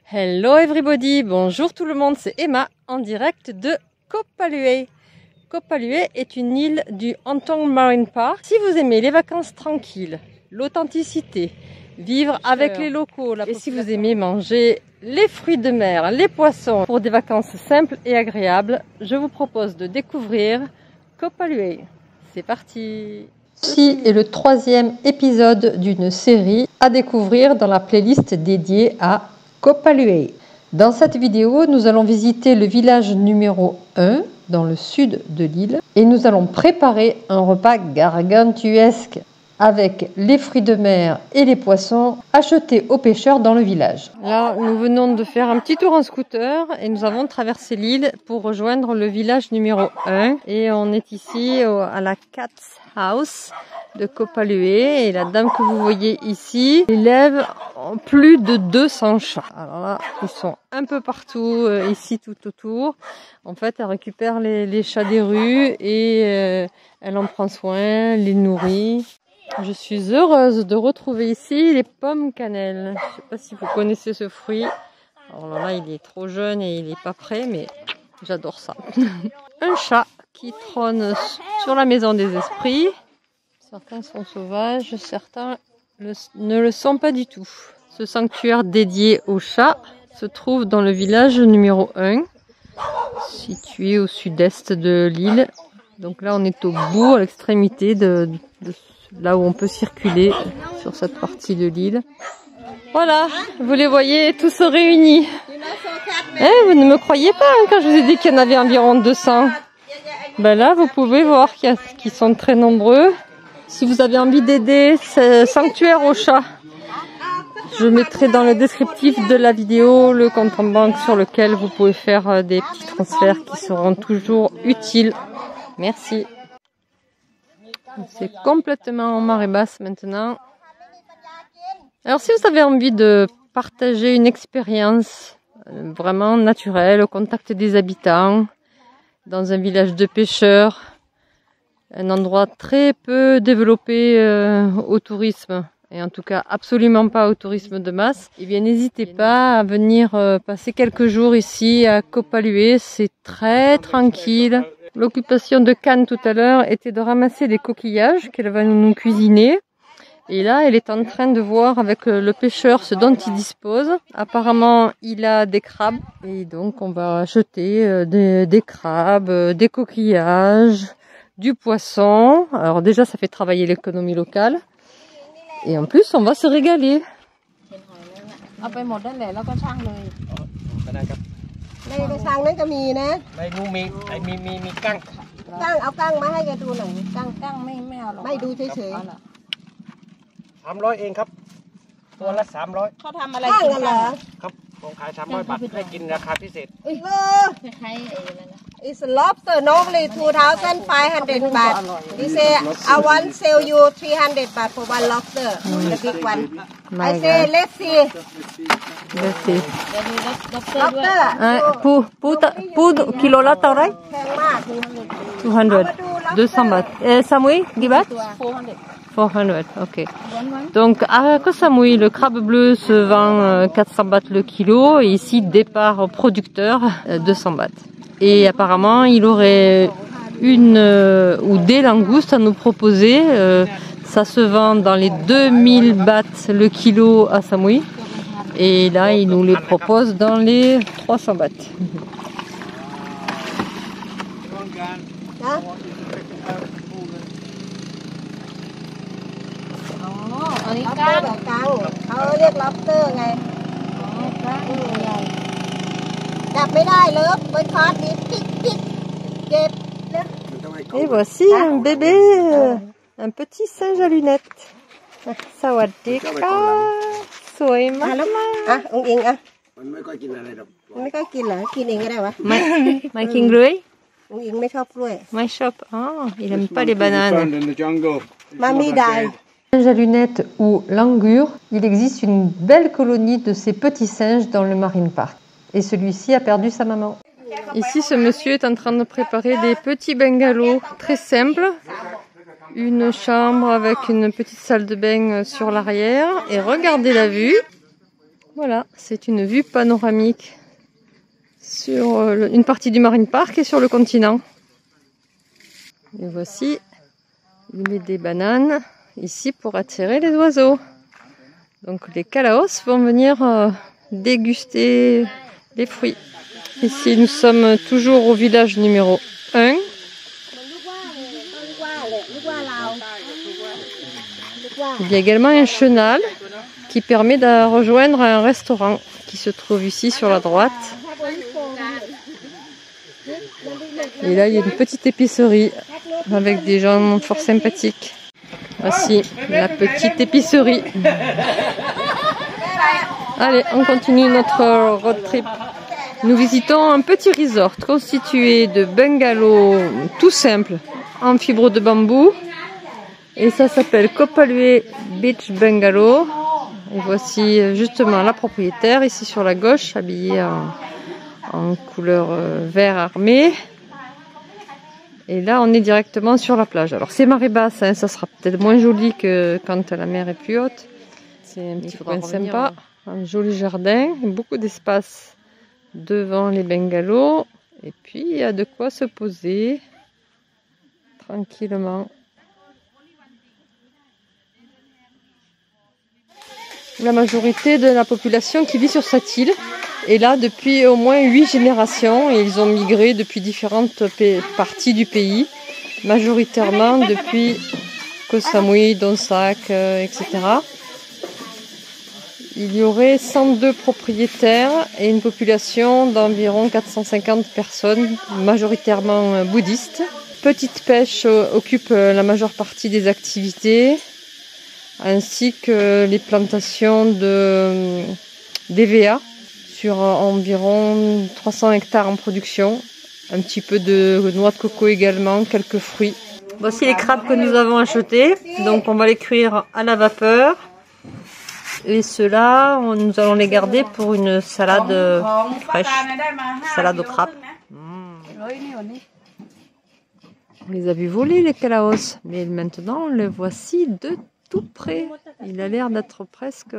Hello everybody, bonjour tout le monde, c'est Emma en direct de Koh Palue. Koh Palue est une île du Hantong Marine Park. Si vous aimez les vacances tranquilles, l'authenticité, vivre avec les locaux, et si vous aimez manger les fruits de mer, les poissons, pour des vacances simples et agréables, je vous propose de découvrir Koh Palue. C'est parti! Ceci est le 3e épisode d'une série à découvrir dans la playlist dédiée à Koh Palue. Dans cette vidéo, nous allons visiter le village numéro 1 dans le sud de l'île et nous allons préparer un repas gargantuesque avec les fruits de mer et les poissons achetés aux pêcheurs dans le village. Là, nous venons de faire un petit tour en scooter et nous avons traversé l'île pour rejoindre le village numéro 1 et on est ici à la Cat's House de Koh Palue et la dame que vous voyez ici élève plus de 200 chats. Alors là, ils sont un peu partout ici tout autour. En fait, elle récupère les chats des rues et elle en prend soin, les nourrit. Je suis heureuse de retrouver ici les pommes cannelle. Je ne sais pas si vous connaissez ce fruit. Alors là, il est trop jeune et il n'est pas prêt, mais j'adore ça. Un chat qui trône sur la maison des esprits. Certains sont sauvages, certains ne le sont pas du tout. Ce sanctuaire dédié aux chats se trouve dans le village numéro 1, situé au sud-est de l'île. Donc là, on est au bout, à l'extrémité de là où on peut circuler sur cette partie de l'île. Voilà, vous les voyez tous réunis. Vous ne me croyez pas quand je vous ai dit qu'il y en avait environ 200. Ben là, vous pouvez voir qu'ils sont très nombreux. Si vous avez envie d'aider ce sanctuaire aux chats, je mettrai dans le descriptif de la vidéo le compte en banque sur lequel vous pouvez faire des petits transferts qui seront toujours utiles. Merci. C'est complètement en marée basse maintenant. Alors si vous avez envie de partager une expérience vraiment naturelle au contact des habitants, dans un village de pêcheurs, un endroit très peu développé au tourisme, et en tout cas absolument pas au tourisme de masse, eh bien n'hésitez pas à venir passer quelques jours ici à Koh Palue, c'est très tranquille. L'occupation de Can tout à l'heure était de ramasser des coquillages qu'elle va nous cuisiner. Et là, elle est en train de voir avec le pêcheur ce dont il dispose. Apparemment, il a des crabes. Et donc, on va acheter des crabes, des coquillages, du poisson. Alors déjà, ça fait travailler l'économie locale. Et en plus, on va se régaler. ในกระชังนั้นก็มีนะในนู้นมีกั้งเอากั้งมาให้แกดูหน่อยกั้งไม่เอาหรอกไม่ดูเฉยๆ300เองครับตัวละ300เขาทำอะไรกินกันเหรอครับผมขาย300 บาทให้กินราคาพิเศษคล้ายๆอะไรนะ It's lobster normally 2,500 baht. They say I want sell you 300 baht for one lobster, the big one. I say let's see. Let's see. Lobster. ปูกิโลละเท่าไหร่ แพงมาก 200 baht. Samui, กี่บาท 400, ok. Donc à Koh Samui, le crabe bleu se vend 400 bahts le kilo et ici départ producteur 200 bahts. Et apparemment il aurait une ou des langoustes à nous proposer. Ça se vend dans les 2000 bahts le kilo à Samui et là il nous les propose dans les 300 bahts. lobster แบบกั้งเขาเรียก lobster ไงจับไม่ได้เลยเป็นคอร์สนี้ปิ๊กเก็บ Et voici un bébé, un petit singe à lunettes. Sawadika, soima. อ่ะองค์อิงอ่ะมันไม่ค่อยกินอะไรหรอกไม่ค่อยกินเหรอกินเองก็ได้วะ My king Louis? องค์อิงไม่ชอบกล้วย My shop. Oh, il aime pas les bananes. Mamie die. Singe à lunettes ou langur, il existe une belle colonie de ces petits singes dans le Marine Park. Et celui-ci a perdu sa maman. Ici, ce monsieur est en train de préparer des petits bungalows très simples. Une chambre avec une petite salle de bain sur l'arrière. Et regardez la vue. Voilà, c'est une vue panoramique sur une partie du Marine Park et sur le continent. Et voici, il met des bananes ici pour attirer les oiseaux. Donc les calaos vont venir déguster les fruits. Ici, nous sommes toujours au village numéro 1. Il y a également un chenal qui permet de rejoindre un restaurant qui se trouve ici sur la droite. Et là, il y a une petite épicerie avec des gens fort sympathiques. Voici la petite épicerie. Allez, on continue notre road trip. Nous visitons un petit resort constitué de bungalows tout simples en fibre de bambou. Et ça s'appelle Koh Palue Beach Bungalow. Et voici justement la propriétaire ici sur la gauche, habillée en couleur vert armé. Et là, on est directement sur la plage. Alors c'est marée basse, hein, ça sera peut-être moins joli que quand la mer est plus haute. C'est un petit coin sympa, un joli jardin, beaucoup d'espace devant les bungalows. Et puis il y a de quoi se poser tranquillement. La majorité de la population qui vit sur cette île est là depuis au moins 8 générations et ils ont migré depuis différentes parties du pays, majoritairement depuis Koh Samui, Donsak, etc. Il y aurait 102 propriétaires et une population d'environ 450 personnes, majoritairement bouddhistes. Petite pêche occupe la majeure partie des activités, ainsi que les plantations d'EVA sur environ 300 hectares en production, un petit peu de noix de coco également, quelques fruits. Voici les crabes que nous avons achetés, donc on va les cuire à la vapeur et ceux-là, nous allons les garder pour une salade fraîche, salade aux crabes. On les a vus voler les calaos, mais maintenant les voici de tout près. Il a l'air d'être presque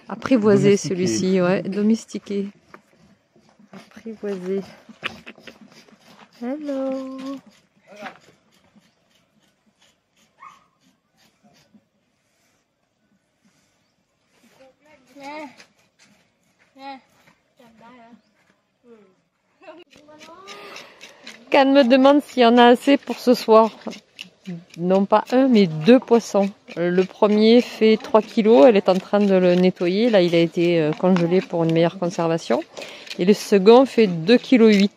apprivoisé celui-ci, ouais, domestiqué. Apprivoisé. Hello. Can me demande s'il y en a assez pour ce soir. Non pas un, mais 2 poissons. Le premier fait 3 kilos, elle est en train de le nettoyer. Là, il a été congelé pour une meilleure conservation. Et le second fait 2,8 kg.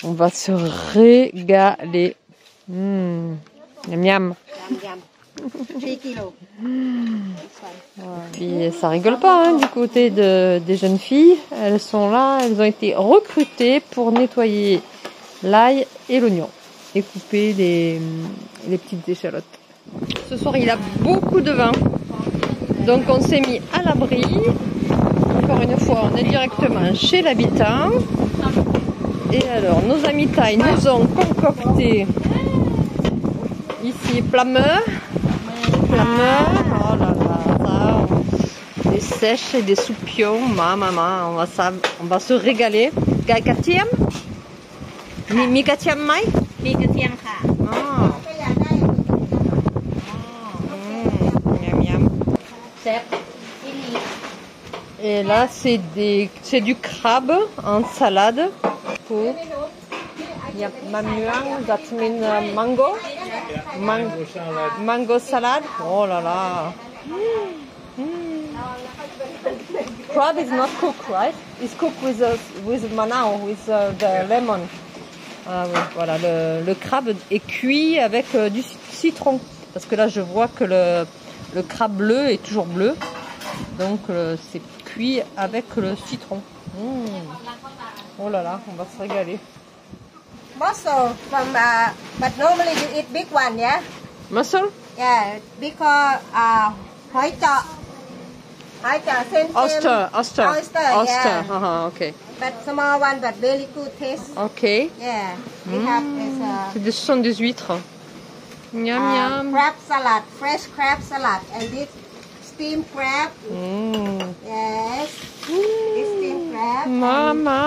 On va se régaler. Miam miam. 3 kilos. Puis ça rigole pas hein, du côté des jeunes filles. Elles sont là, elles ont été recrutées pour nettoyer l'ail et l'oignon et couper les petites échalotes. Ce soir il a beaucoup de vent, donc on s'est mis à l'abri. Encore une fois, on est directement chez l'habitant. Et alors, nos amis Thaï nous ont concocté ici plameur. Oh là là, ça, des sèches et des soupions, maman, on va se régaler. Gatiam? Mi gatiam mai? Mi gatiam ka. Miam miam. Et là, c'est du crabe en salade. Il y a mamuang, that means mango. Mango salad. Oh là là. Crab is not cooked, right? It's cooked with manao, with the lemon. Ah oui, voilà, le crabe est cuit avec du citron. Parce que là, je vois que le crabe bleu est toujours bleu. Donc, c'est cuit avec le citron. Oh là là, on va se régaler. Mussel from but normally you eat big one, yeah? Mussel? Yeah, because hoi cha. Oyster, yeah. Okay. But small one, but very good taste. Okay. Yeah, we have this. Ce sont des huîtres. Miam miam. Crab salad, fresh crab salad, and this steamed crab. Yes. It's steamed crab. Mama.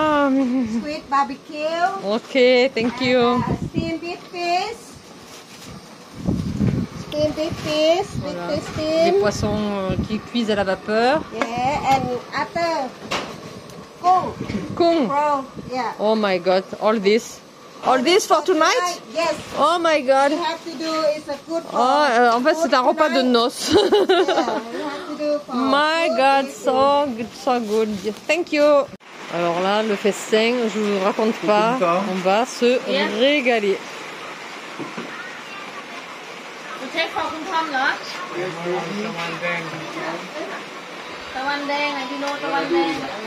Sweet barbecue. Okay, thank you. Steamed beef fish. Steamed beef fish. Voilà. Big fish Des steam. poissons qui cuisent à la vapeur. Yeah, and after kung. Kung. Prawn. Yeah. Oh my god, all this. All this for tonight? Yes. Oh my god. You have to do it's a good for. Oh, en fait, c'est un repas de tonight. noces. Yeah, you have to do for My food god, eating. so good. Thank you. Alors là, le festin, je vous raconte pas, on va se régaler. เช็คของคุณทอมเหรอตะวันแดงไงพี่โนตะวันแดง